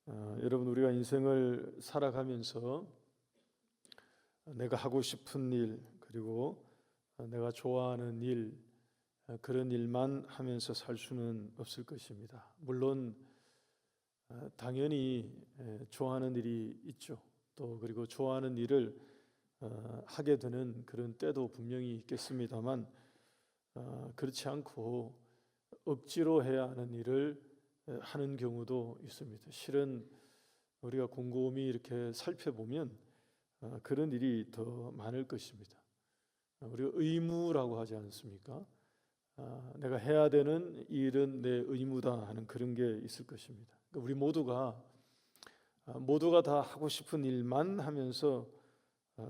여러분, 우리가 인생을 살아가면서 내가 하고 싶은 일, 그리고 내가 좋아하는 일, 그런 일만 하면서 살 수는 없을 것입니다. 물론 당연히 좋아하는 일이 있죠. 또 그리고 좋아하는 일을 하게 되는 그런 때도 분명히 있겠습니다만, 그렇지 않고 억지로 해야 하는 일을 하는 경우도 있습니다. 실은 우리가 곰곰이 이렇게 살펴보면 그런 일이 더 많을 것입니다. 우리가 의무라고 하지 않습니까? 내가 해야 되는 일은 내 의무다 하는 그런 게 있을 것입니다. 우리 모두가 다 하고 싶은 일만 하면서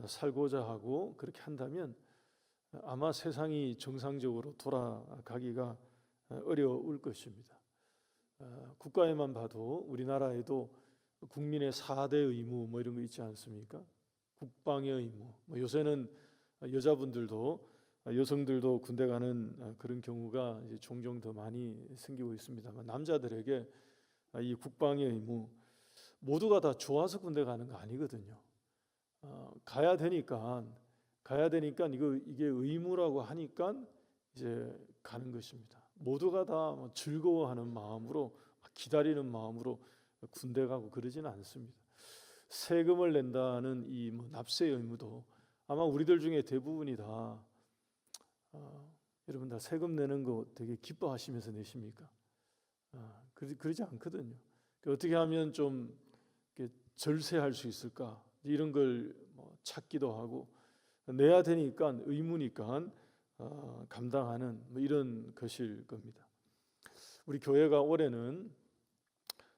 살고자 하고 그렇게 한다면 아마 세상이 정상적으로 돌아가기가 어려울 것입니다. 국가에만 봐도 우리나라에도 국민의 4대 의무 이런 거 있지 않습니까? 국방의 의무, 요새는 여성들도 군대 가는 그런 경우가 이제 종종 더 많이 생기고 있습니다만, 남자들에게 이 국방의 의무, 모두가 다 좋아서 군대 가는 거 아니거든요. 가야 되니까 이게 의무라고 하니까 이제 가는 것입니다. 모두가 다 즐거워하는 마음으로, 기다리는 마음으로 군대 가고 그러지는 않습니다. 세금을 낸다는 이 납세 의무도 아마 우리들 중에 대부분이 다 여러분 다 세금 내는 거 되게 기뻐하시면서 내십니까? 그러지 않거든요. 어떻게 하면 좀 절세할 수 있을까, 이런 걸 찾기도 하고, 내야 되니까 의무니까 감당하는 이런 것일 겁니다. 우리 교회가 올해는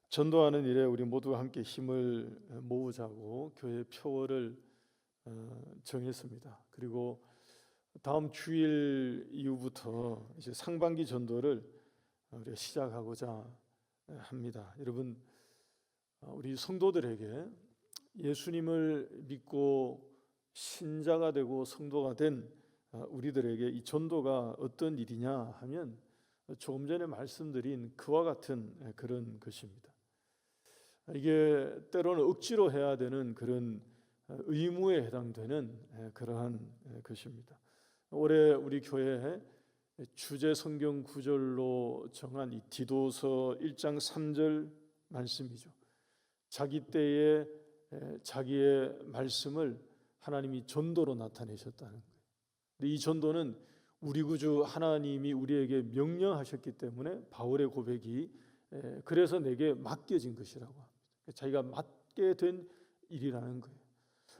전도하는 일에 우리 모두가 함께 힘을 모으자고 교회 표어를 정했습니다. 그리고 다음 주일 이후부터 이제 상반기 전도를 우리가 시작하고자 합니다. 여러분, 우리 성도들에게 예수님을 믿고 신자가 되고 성도가 된 우리들에게 이 전도가 어떤 일이냐 하면 조금 전에 말씀드린 그와 같은 그런 것입니다. 이게 때로는 억지로 해야 되는 그런 의무에 해당되는 그러한 것입니다. 올해 우리 교회에 주제 성경 구절로 정한 이 디도서 1장 3절 말씀이죠. 자기 때에 자기의 말씀을 하나님이 전도로 나타내셨다는 거예요. 근데 이 전도는 우리 구주 하나님이 우리에게 명령하셨기 때문에 바울의 고백이 그래서 내게 맡겨진 것이라고 합니다. 자기가 맡게 된 일이라는 거예요.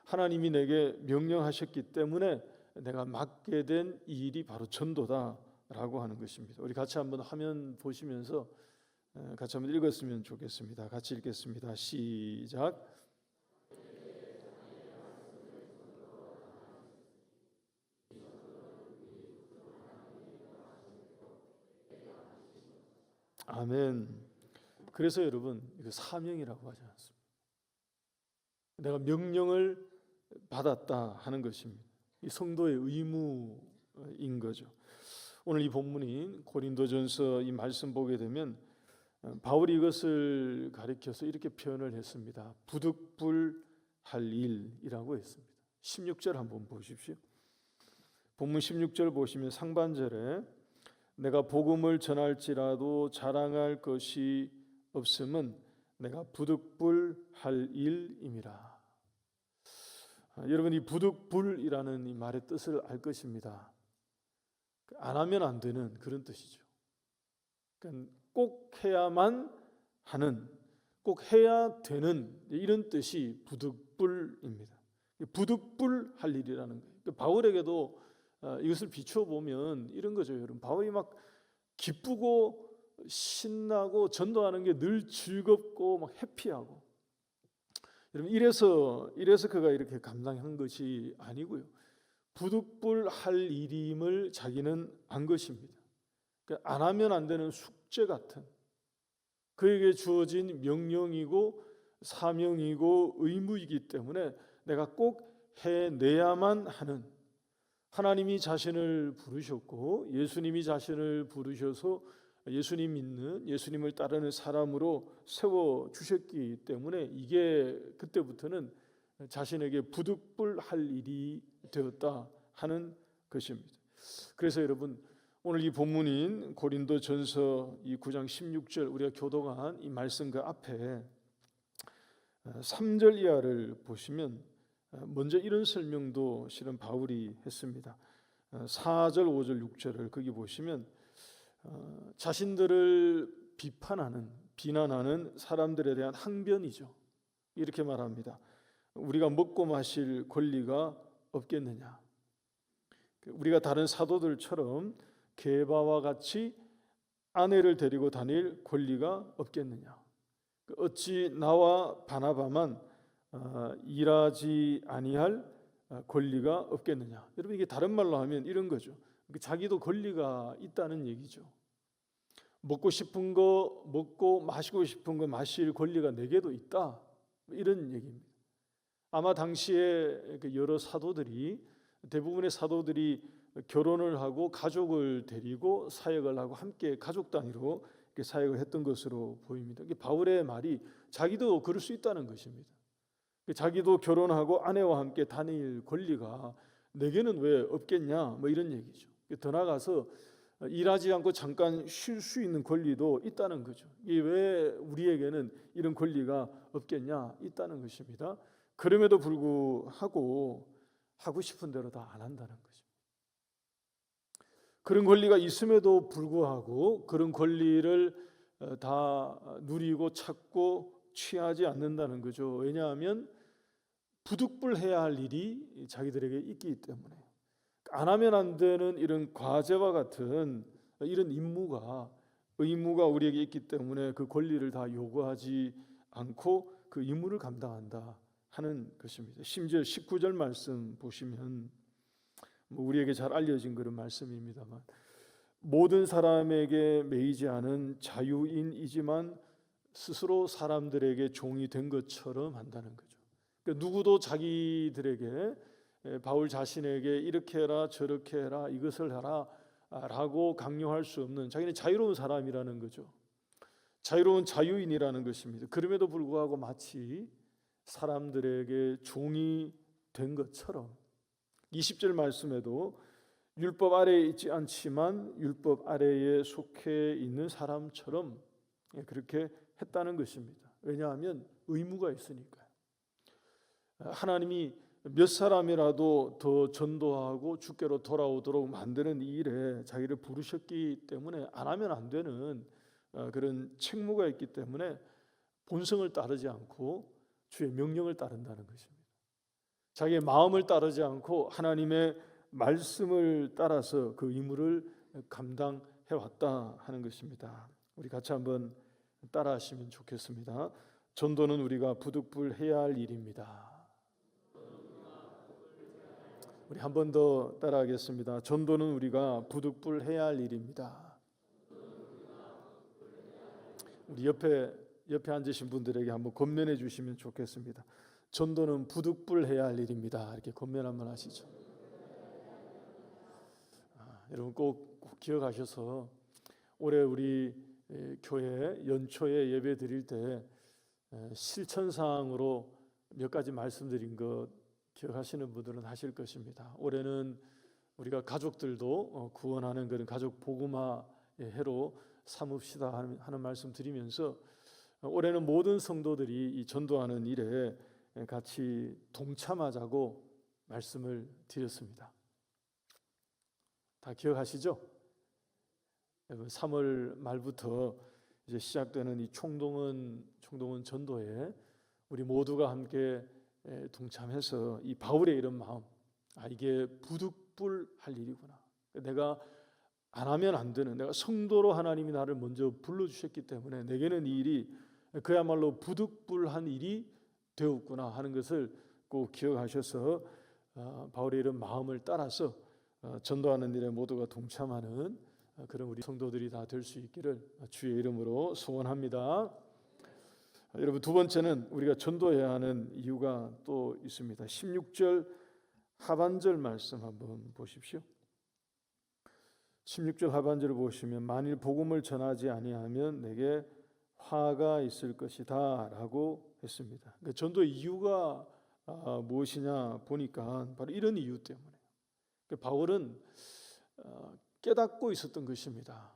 하나님이 내게 명령하셨기 때문에 내가 맡게 된 이 일이 바로 전도다라고 하는 것입니다. 우리 같이 한번 화면 보시면서 같이 한번 읽었으면 좋겠습니다. 같이 읽겠습니다. 시작. 아멘. 그래서 여러분, 이거 사명이라고 하지 않습니다. 내가 명령을 받았다 하는 것입니다. 이 성도의 의무인 거죠. 오늘 이 본문인 고린도전서 이 말씀 보게 되면 바울이 이것을 가리켜서 이렇게 표현을 했습니다. 부득불할 일이라고 했습니다. 16절 한번 보십시오. 본문 16절 보시면 상반절에 내가 복음을 전할지라도 자랑할 것이 없음은 내가 부득불할 일임이라. 여러분, 이 부득불이라는 이 말의 뜻을 알 것입니다. 안 하면 안 되는 그런 뜻이죠. 그러니까 꼭 해야만 하는, 꼭 해야 되는 이런 뜻이 부득불입니다. 부득불할 일이라는 거예요. 바울에게도 이것을 비추어 보면 이런 거죠. 여러분, 바울이 막 기쁘고 신나고 전도하는 게 늘 즐겁고 막 해피하고, 여러분, 이래서 그가 이렇게 감당한 것이 아니고요. 부득불할 일임을 자기는 안 것입니다. 그러니까 안 하면 안 되는 숙제 같은, 그에게 주어진 명령이고 사명이고 의무이기 때문에 내가 꼭 해내야만 하는, 하나님이 자신을 부르셨고 예수님이 자신을 부르셔서 예수님 믿는, 예수님을 따르는 사람으로 세워 주셨기 때문에 이게 그때부터는 자신에게 부득불할 일이 되었다 하는 것입니다. 그래서 여러분, 오늘 이 본문인 고린도전서 이 9장 16절 우리가 교독한 이 말씀 그 앞에 3절 이하를 보시면 먼저 이런 설명도 실은 바울이 했습니다. 4절, 5절, 6절을 거기 보시면 자신들을 비난하는 사람들에 대한 항변이죠. 이렇게 말합니다. 우리가 먹고 마실 권리가 없겠느냐? 우리가 다른 사도들처럼 게바와 같이 아내를 데리고 다닐 권리가 없겠느냐? 어찌 나와 바나바만 일하지 아니할 권리가 없겠느냐? 여러분, 이게 다른 말로 하면 이런 거죠. 자기도 권리가 있다는 얘기죠. 먹고 싶은 거 먹고 마시고 싶은 거 마실 권리가 내게도 있다, 이런 얘기입니다. 아마 당시에 여러 사도들이, 대부분의 사도들이 결혼을 하고 가족을 데리고 사역을 하고 함께 가족 단위로 사역을 했던 것으로 보입니다. 바울의 말이 자기도 그럴 수 있다는 것입니다. 자기도 결혼하고 아내와 함께 다닐 권리가 내게는 왜 없겠냐, 뭐 이런 얘기죠. 더 나아가서 일하지 않고 잠깐 쉴 수 있는 권리도 있다는 거죠. 이게 왜 우리에게는 이런 권리가 없겠냐, 있다는 것입니다. 그럼에도 불구하고 하고 싶은 대로 다 안 한다는 거죠. 그런 권리가 있음에도 불구하고 그런 권리를 다 누리고 찾고 취하지 않는다는 거죠. 왜냐하면 부득불해야 할 일이 자기들에게 있기 때문에, 안 하면 안 되는 이런 과제와 같은 이런 의무가 우리에게 있기 때문에 그 권리를 다 요구하지 않고 그 임무를 감당한다 하는 것입니다. 심지어 19절 말씀 보시면 우리에게 잘 알려진 그런 말씀입니다만, 모든 사람에게 매이지 않은 자유인이지만 스스로 사람들에게 종이 된 것처럼 한다는 거죠. 그러니까 누구도 자기들에게, 바울 자신에게 이렇게 해라 저렇게 해라 이것을 하라 라고 강요할 수 없는, 자기는 자유로운 사람이라는 거죠. 자유로운 자유인이라는 것입니다. 그럼에도 불구하고 마치 사람들에게 종이 된 것처럼 20절 말씀에도 율법 아래에 있지 않지만 율법 아래에 속해 있는 사람처럼 그렇게 했다는 것입니다. 왜냐하면 의무가 있으니까요. 하나님이 몇 사람이라도 더 전도하고 주께로 돌아오도록 만드는 이 일에 자기를 부르셨기 때문에 안 하면 안 되는 그런 책무가 있기 때문에 본성을 따르지 않고 주의 명령을 따른다는 것입니다. 자기의 마음을 따르지 않고 하나님의 말씀을 따라서 그 의무를 감당해 왔다 하는 것입니다. 우리 같이 한번 따라하시면 좋겠습니다. 전도는 우리가 부득불해야 할 일입니다. 우리 한 번 더 따라하겠습니다. 전도는 우리가 부득불해야 할 일입니다. 우리 옆에 앉으신 분들에게 한번 권면해 주시면 좋겠습니다. 전도는 부득불해야 할 일입니다. 이렇게 권면 한번 하시죠. 여러분 꼭 기억하셔서 올해 우리 교회 연초에 예배 드릴 때 실천사항으로 몇 가지 말씀드린 것 기억하시는 분들은 하실 것입니다. 올해는 우리가 가족들도 구원하는 그런 가족 복음화의 해로 삼읍시다 하는 말씀 드리면서, 올해는 모든 성도들이 이 전도하는 일에 같이 동참하자고 말씀을 드렸습니다. 다 기억하시죠? 3월 말부터 이제 시작되는 이 총동원 전도에 우리 모두가 함께 동참해서 이 바울의 이런 마음, 이게 부득불할 일이구나, 내가 안 하면 안 되는, 내가 성도로 하나님이 나를 먼저 불러주셨기 때문에 내게는 이 일이 그야말로 부득불한 일이 되었구나 하는 것을 꼭 기억하셔서 바울의 이런 마음을 따라서 전도하는 일에 모두가 동참하는 그런 우리 성도들이 다 될 수 있기를 주의 이름으로 소원합니다. 여러분, 두 번째는 우리가 전도해야 하는 이유가 또 있습니다. 16절 하반절 말씀 한번 보십시오. 16절 하반절을 보시면 만일 복음을 전하지 아니하면 내게 화가 있을 것이다 라고 했습니다. 그러니까 전도의 이유가 무엇이냐 보니까 바로 이런 이유 때문에 바울은 깨닫고 있었던 것입니다.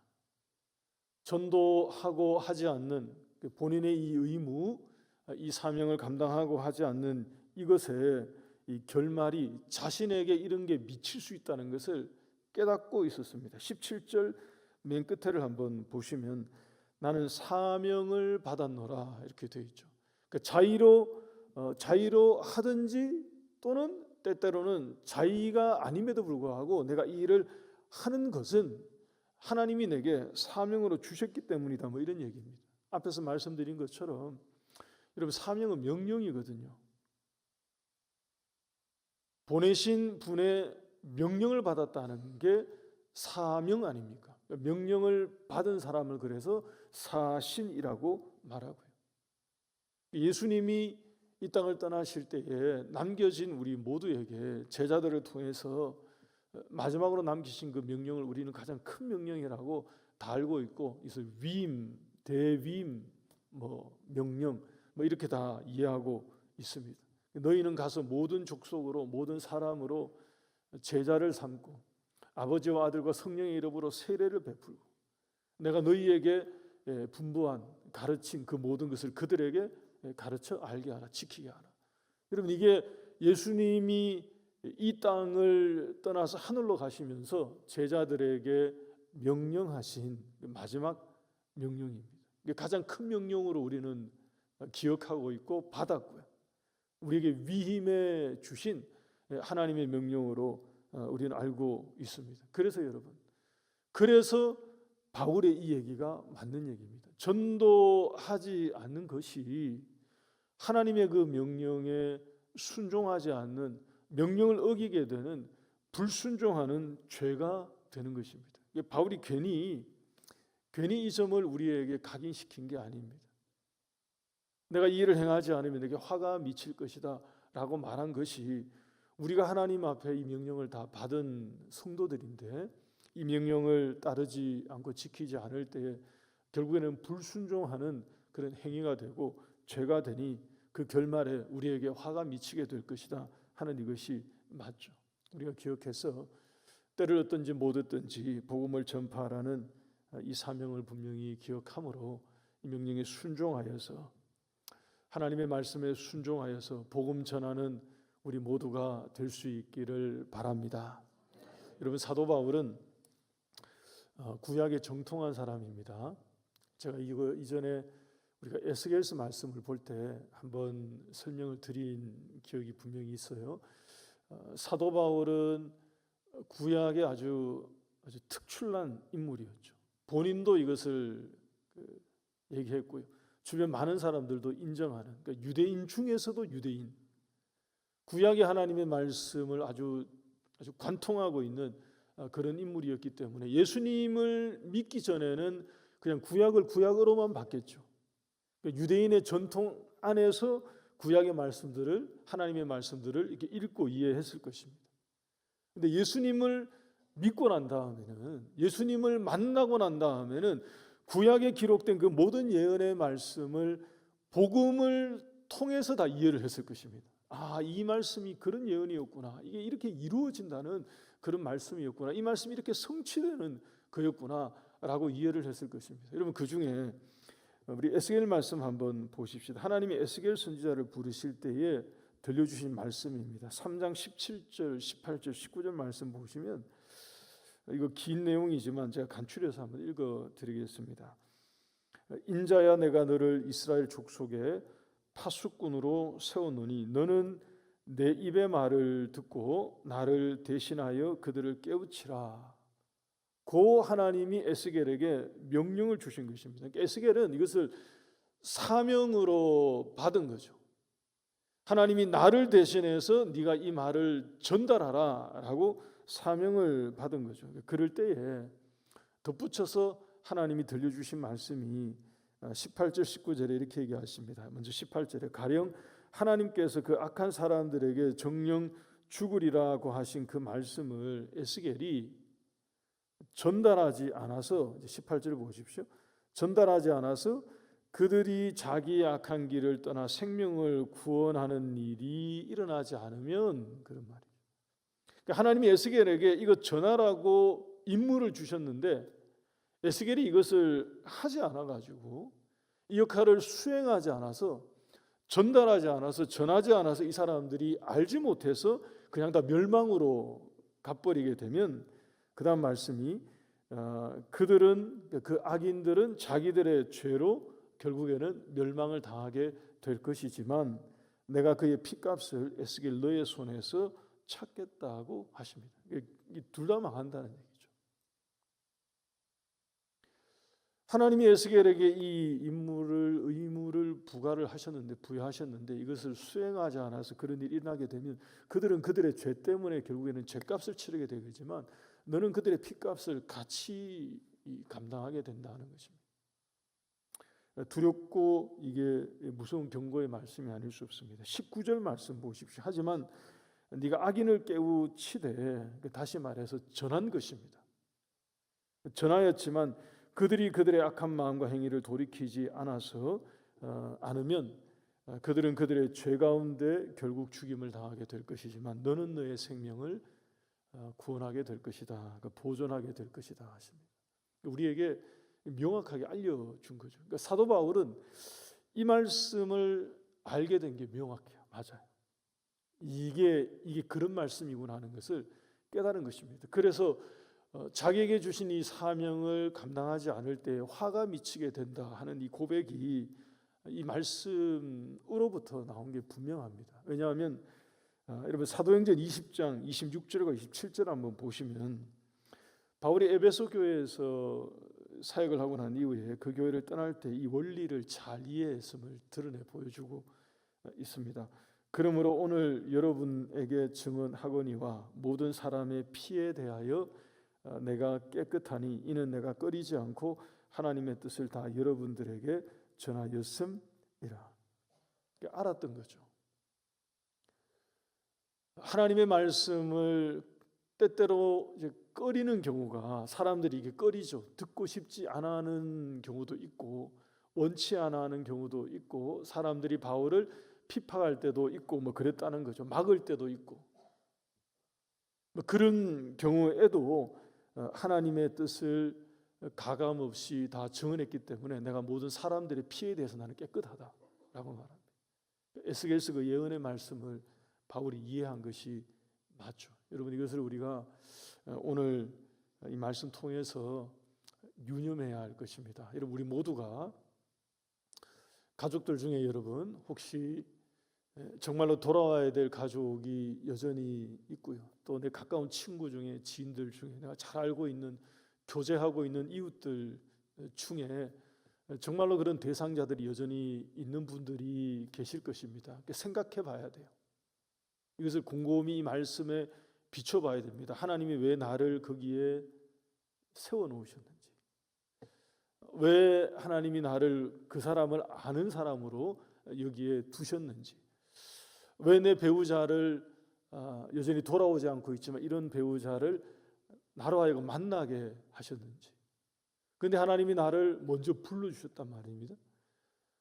전도하고 하지 않는 본인의 이 의무, 이 사명을 감당하고 하지 않는 이것의 이 결말이 자신에게 이런 게 미칠 수 있다는 것을 깨닫고 있었습니다. 17절 맨 끝에를 한번 보시면 나는 사명을 받았노라 이렇게 되어 있죠. 그러니까 자의로 하든지 또는 때때로는 자의가 아님에도 불구하고 내가 이 일을 하는 것은 하나님이 내게 사명으로 주셨기 때문이다, 뭐 이런 얘기입니다. 앞에서 말씀드린 것처럼 여러분, 사명은 명령이거든요. 보내신 분의 명령을 받았다는 게 사명 아닙니까? 명령을 받은 사람을 그래서 사신이라고 말하고요. 예수님이 이 땅을 떠나실 때에 남겨진 우리 모두에게 제자들을 통해서 마지막으로 남기신 그 명령을 우리는 가장 큰 명령이라고 다 알고 있고, 그래서 위임, 대위임, 명령 이렇게 다 이해하고 있습니다. 너희는 가서 모든 족속으로 모든 사람으로 제자를 삼고 아버지와 아들과 성령의 이름으로 세례를 베풀고 내가 너희에게 분부한 가르친 그 모든 것을 그들에게 가르쳐 알게 하라, 지키게 하라. 여러분, 이게 예수님이 이 땅을 떠나서 하늘로 가시면서 제자들에게 명령하신 마지막 명령입니다. 가장 큰 명령으로 우리는 기억하고 있고 받았고요. 우리에게 위임해 주신 하나님의 명령으로 우리는 알고 있습니다. 그래서 여러분, 그래서 바울의 이 얘기가 맞는 얘기입니다. 전도하지 않는 것이 하나님의 그 명령에 순종하지 않는, 명령을 어기게 되는 불순종하는 죄가 되는 것입니다. 바울이 괜히 이 점을 우리에게 각인시킨 게 아닙니다. 내가 이 일을 행하지 않으면 내게 화가 미칠 것이다 라고 말한 것이 우리가 하나님 앞에 이 명령을 다 받은 성도들인데 이 명령을 따르지 않고 지키지 않을 때에 결국에는 불순종하는 그런 행위가 되고 죄가 되니 그 결말에 우리에게 화가 미치게 될 것이다 하는 이것이 맞죠. 우리가 기억해서 때를 얻든지 못 얻든지 복음을 전파하라는 이 사명을 분명히 기억함으로 이 명령에 순종하여서 하나님의 말씀에 순종하여서 복음 전하는 우리 모두가 될 수 있기를 바랍니다. 여러분, 사도 바울은 구약에 정통한 사람입니다. 제가 이거 이전에 우리가 에스겔서 말씀을 볼 때 한번 설명을 드린 기억이 분명히 있어요. 사도 바울은 구약의 아주 특출난 인물이었죠. 본인도 이것을 얘기했고요. 주변 많은 사람들도 인정하는, 그러니까 유대인 중에서도 유대인, 구약의 하나님의 말씀을 아주 관통하고 있는 그런 인물이었기 때문에 예수님을 믿기 전에는 그냥 구약을 구약으로만 봤겠죠. 유대인의 전통 안에서 구약의 말씀들을, 하나님의 말씀들을 이렇게 읽고 이해했을 것입니다. 근데 예수님을 믿고 난 다음에는, 예수님을 만나고 난 다음에는 구약에 기록된 그 모든 예언의 말씀을 복음을 통해서 다 이해를 했을 것입니다. 아, 이 말씀이 그런 예언이었구나. 이게 이렇게 이루어진다는 그런 말씀이었구나. 이 말씀이 이렇게 성취되는 거였구나 라고 이해를 했을 것입니다. 여러분, 그 중에 우리 에스겔 말씀 한번 보십시다. 하나님이 에스겔 선지자를 부르실 때에 들려주신 말씀입니다. 3장 17절, 18절, 19절 말씀 보시면 이거 긴 내용이지만 제가 간추려서 한번 읽어드리겠습니다. 인자야, 내가 너를 이스라엘 족속의 파수꾼으로 세웠노니 너는 내 입의 말을 듣고 나를 대신하여 그들을 깨우치라. 고 하나님이 에스겔에게 명령을 주신 것입니다. 에스겔은 이것을 사명으로 받은 거죠. 하나님이 나를 대신해서 네가 이 말을 전달하라 라고 사명을 받은 거죠. 그럴 때에 덧붙여서 하나님이 들려주신 말씀이 18절 19절에 이렇게 얘기하십니다. 먼저 18절에 가령 하나님께서 그 악한 사람들에게 정령 죽으리라고 하신 그 말씀을 에스겔이 전달하지 않아서, 18절 보십시오. 전달하지 않아서 그들이 자기의 악한 길을 떠나 생명을 구원하는 일이 일어나지 않으면, 그런 말이에요. 그러니까 하나님이 에스겔에게 이거 전하라고 임무를 주셨는데 에스겔이 이것을 하지 않아가지고, 이 역할을 수행하지 않아서, 전달하지 않아서, 전하지 않아서 이 사람들이 알지 못해서 그냥 다 멸망으로 가버리게 되면, 그 다음 말씀이 그들은, 그 악인들은 자기들의 죄로 결국에는 멸망을 당하게 될 것이지만 내가 그의 피값을 에스겔 너의 손에서 찾겠다고 하십니다. 둘 다 망한다는 얘기죠. 하나님이 에스겔에게 이 의무를 부여하셨는데 이것을 수행하지 않아서 그런 일이 일어나게 되면 그들은 그들의 죄 때문에 결국에는 죄값을 치르게 되겠지만 너는 그들의 피값을 같이 감당하게 된다는 것입니다. 두렵고 이게 무서운 경고의 말씀이 아닐 수 없습니다. 19절 말씀 보십시오. 하지만 네가 악인을 깨우치되, 다시 말해서 전한 것입니다. 전하였지만 그들이 그들의 악한 마음과 행위를 돌이키지 않으면 그들은 그들의 죄 가운데 결국 죽임을 당하게 될 것이지만 너는 너의 생명을 구원하게 될 것이다, 보존하게 될 것이다 하십니다. 우리에게 명확하게 알려준 거죠. 그러니까 사도 바울은 이 말씀을 알게 된 게 명확해요. 맞아요. 이게 그런 말씀이구나 하는 것을 깨달은 것입니다. 그래서 자기에게 주신 이 사명을 감당하지 않을 때 화가 미치게 된다 하는 이 고백이 이 말씀으로부터 나온 게 분명합니다. 왜냐하면 여러분 사도행전 20장 26절과 27절 한번 보시면 바울이 에베소 교회에서 사역을 하고 난 이후에 그 교회를 떠날 때 이 원리를 잘 이해했음을 드러내 보여주고 있습니다. 그러므로 오늘 여러분에게 증언하거니와 모든 사람의 피에 대하여 내가 깨끗하니 이는 내가 꺼리지 않고 하나님의 뜻을 다 여러분들에게 전하였음이라. 알았던 거죠. 하나님의 말씀을 때때로 이제 꺼리는 경우가, 사람들이 이게 꺼리죠. 듣고 싶지 않아 하는 경우도 있고 원치 않아 하는 경우도 있고 사람들이 바울을 피파할 때도 있고 그랬다는 거죠. 막을 때도 있고 그런 경우에도 하나님의 뜻을 가감 없이 다 증언했기 때문에 내가 모든 사람들의 피에 대해서 나는 깨끗하다라고 말합니다. 에스겔서 그 예언의 말씀을 바울이 이해한 것이 맞죠. 여러분 이것을 우리가 오늘 이 말씀 통해서 유념해야 할 것입니다. 여러분 우리 모두가 가족들 중에 여러분 혹시 정말로 돌아와야 될 가족이 여전히 있고요. 또 내 가까운 친구 중에, 지인들 중에, 내가 잘 알고 있는, 교제하고 있는 이웃들 중에 정말로 그런 대상자들이 여전히 있는 분들이 계실 것입니다. 생각해 봐야 돼요. 이것을 곰곰이 이 말씀에 비춰봐야 됩니다. 하나님이 왜 나를 거기에 세워놓으셨는지, 왜 하나님이 나를 그 사람을 아는 사람으로 여기에 두셨는지, 왜 내 배우자를 여전히 돌아오지 않고 있지만 이런 배우자를 나로 하여금 만나게 하셨는지. 그런데 하나님이 나를 먼저 불러주셨단 말입니다.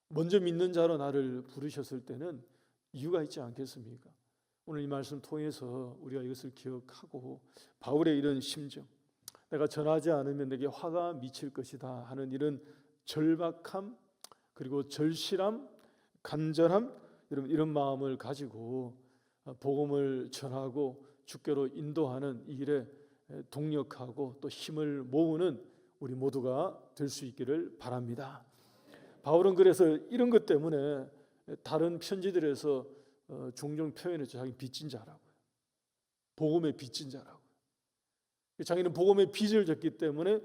먼저 믿는 자로 나를 부르셨을 때는 이유가 있지 않겠습니까? 오늘 이 말씀 통해서 우리가 이것을 기억하고 바울의 이런 심정, 내가 전하지 않으면 내게 화가 미칠 것이다 하는 이런 절박함, 그리고 절실함, 간절함, 여러분 이런 마음을 가지고 복음을 전하고 주께로 인도하는 이 일에 동력하고 또 힘을 모으는 우리 모두가 될 수 있기를 바랍니다. 바울은 그래서 이런 것 때문에 다른 편지들에서 종종 표현했죠. 자기 빚진 자라고요. 복음의 빚진 자라고. 자기는 복음의 빚을 졌기 때문에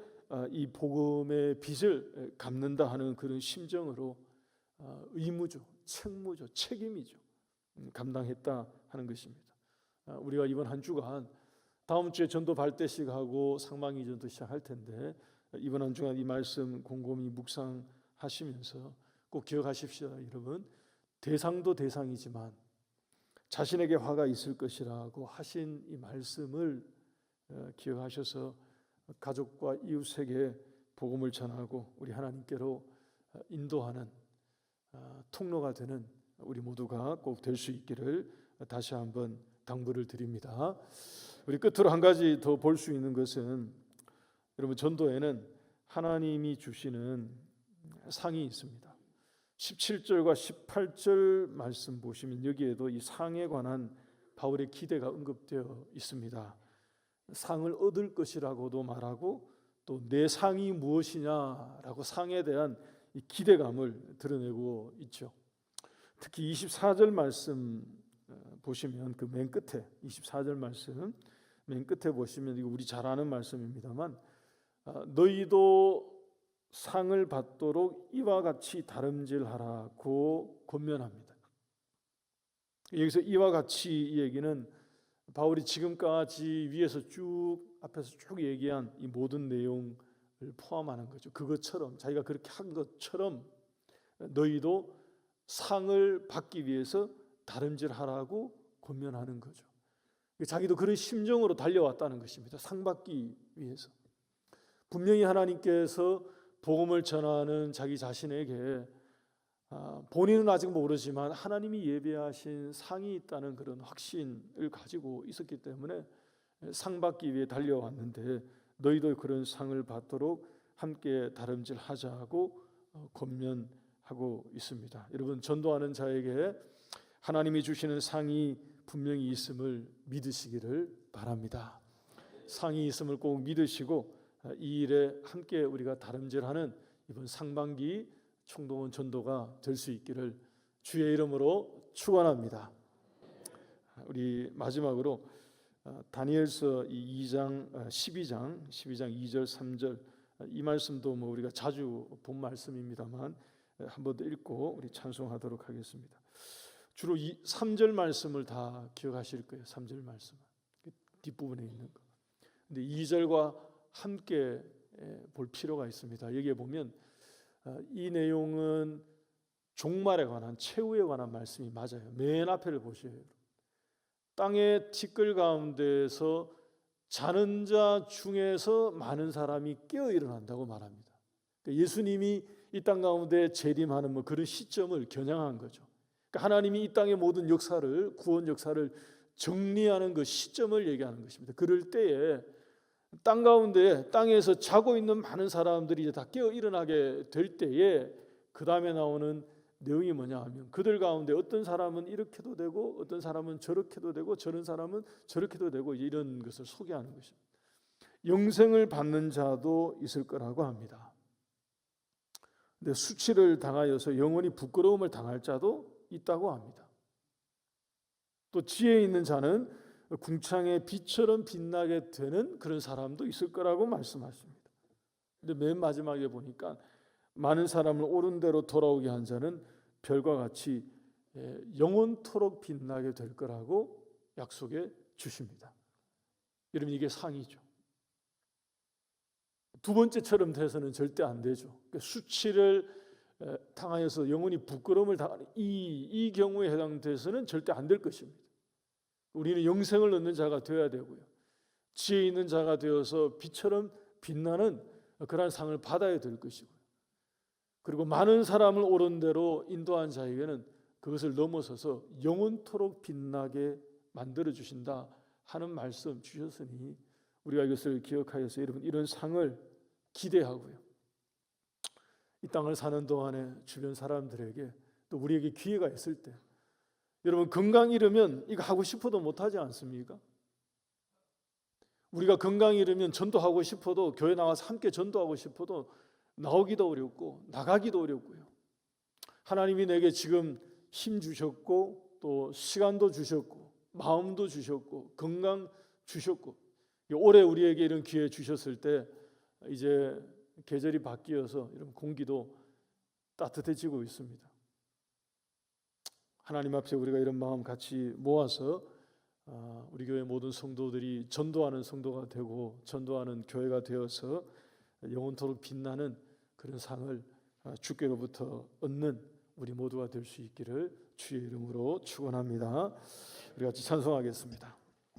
이 복음의 빚을 갚는다 하는 그런 심정으로 의무죠, 책무죠, 책임이죠. 감당했다 하는 것입니다. 우리가 이번 한 주간 다음 주에 전도 발대식하고 상방이 전도 시작할 텐데 이번 한 주간 이 말씀 곰곰이 묵상하시면서 꼭 기억하십시오. 여러분 대상도 대상이지만 자신에게 화가 있을 것이라고 하신 이 말씀을 기억하셔서 가족과 이웃에게 복음을 전하고 우리 하나님께로 인도하는 통로가 되는 우리 모두가 꼭 될 수 있기를 다시 한번 당부를 드립니다. 우리 끝으로 한 가지 더 볼 수 있는 것은, 여러분, 전도에는 하나님이 주시는 상이 있습니다. 17절과 18절 말씀 보시면 여기에도 이 상에 관한 바울의 기대가 언급되어 있습니다. 상을 얻을 것이라고도 말하고 또 내 상이 무엇이냐라고 상에 대한 이 기대감을 드러내고 있죠. 특히 24절 말씀 보시면 그 맨 끝에 24절 말씀 맨 끝에 보시면 이거 우리 잘 아는 말씀입니다만, 너희도 상을 받도록 이와 같이 다름질하라고 권면합니다. 여기서 이와 같이 이 얘기는 바울이 지금까지 위에서 쭉 앞에서 쭉 얘기한 이 모든 내용을 포함하는 거죠. 그것처럼, 자기가 그렇게 한 것처럼 너희도 상을 받기 위해서 다름질하라고 권면하는 거죠. 자기도 그런 심정으로 달려왔다는 것입니다. 상 받기 위해서. 분명히 하나님께서 복음을 전하는 자기 자신에게 본인은 아직 모르지만 하나님이 예비하신 상이 있다는 그런 확신을 가지고 있었기 때문에 상 받기 위해 달려왔는데, 너희도 그런 상을 받도록 함께 다름질하자고 권면하고 있습니다. 여러분, 전도하는 자에게 하나님이 주시는 상이 분명히 있음을 믿으시기를 바랍니다. 상이 있음을 꼭 믿으시고 이 일에 함께 우리가 다름질하는 이번 상반기 총동원 전도가 될 수 있기를 주의 이름으로 축원합니다. 우리 마지막으로 다니엘서 2장 12장 2절 3절 이 말씀도 뭐 우리가 자주 본 말씀입니다만 한 번 더 읽고 우리 찬송하도록 하겠습니다. 주로 3절 말씀을 다 기억하실 거예요. 3절 말씀 뒷부분에 있는 거. 근데 2절과 함께 볼 필요가 있습니다. 여기에 보면 이 내용은 종말에 관한, 최후에 관한 말씀이 맞아요. 맨 앞에를 보셔요. 땅의 티끌 가운데서 자는 자 중에서 많은 사람이 깨어 일어난다고 말합니다. 그러니까 예수님이 이 땅 가운데 재림하는 뭐 그런 시점을 겨냥한 거죠. 그러니까 하나님이 이 땅의 모든 역사를, 구원 역사를 정리하는 그 시점을 얘기하는 것입니다. 그럴 때에 땅 가운데, 땅에서 자고 있는 많은 사람들이 이제 다 깨어 일어나게 될 때에 그 다음에 나오는 내용이 뭐냐 하면, 그들 가운데 어떤 사람은 이렇게도 되고 어떤 사람은 저렇게도 되고 저런 사람은 저렇게도 되고 이런 것을 소개하는 것입니다. 영생을 받는 자도 있을 거라고 합니다. 근데 수치를 당하여서 영원히 부끄러움을 당할 자도 있다고 합니다. 또 지혜 있는 자는 궁창의 빛처럼 빛나게 되는 그런 사람도 있을 거라고 말씀하십니다. 근데 맨 마지막에 보니까 많은 사람을 옳은 대로 돌아오게 한 자는 별과 같이 영원토록 빛나게 될 거라고 약속해 주십니다. 여러분, 이게 상이죠. 두 번째처럼 돼서는 절대 안 되죠. 그러니까 수치를 당하여서 영원히 부끄러움을 당하는 이 경우에 해당돼서는 절대 안 될 것입니다. 우리는 영생을 얻는 자가 되어야 되고요, 지혜 있는 자가 되어서 빛처럼 빛나는 그러한 상을 받아야 될 것이고요, 그리고 많은 사람을 옳은 대로 인도한 자에게는 그것을 넘어서서 영원토록 빛나게 만들어 주신다 하는 말씀 주셨으니 우리가 이것을 기억하여서 여러분, 이런 상을 기대하고요, 이 땅을 사는 동안에 주변 사람들에게 또 우리에게 기회가 있을 때, 여러분, 건강 잃으면 이거 하고 싶어도 못하지 않습니까? 우리가 건강 잃으면 전도하고 싶어도, 교회 나와서 함께 전도하고 싶어도 나오기도 어렵고 나가기도 어렵고요. 하나님이 내게 지금 힘 주셨고 또 시간도 주셨고 마음도 주셨고 건강 주셨고, 올해 우리에게 이런 기회 주셨을 때 이제 계절이 바뀌어서 이런 공기도 따뜻해지고 있습니다. 하나님 앞에 우리가 이런 마음 같이 모아서 우리 교회 모든 성도들이 전도하는 성도가 되고 전도하는 교회가 되어서 영원토록 빛나는 그런 상을 주께로부터 얻는 우리 모두가 될 수 있기를 주의 이름으로 축원합니다. 우리 같이 찬송하겠습니다.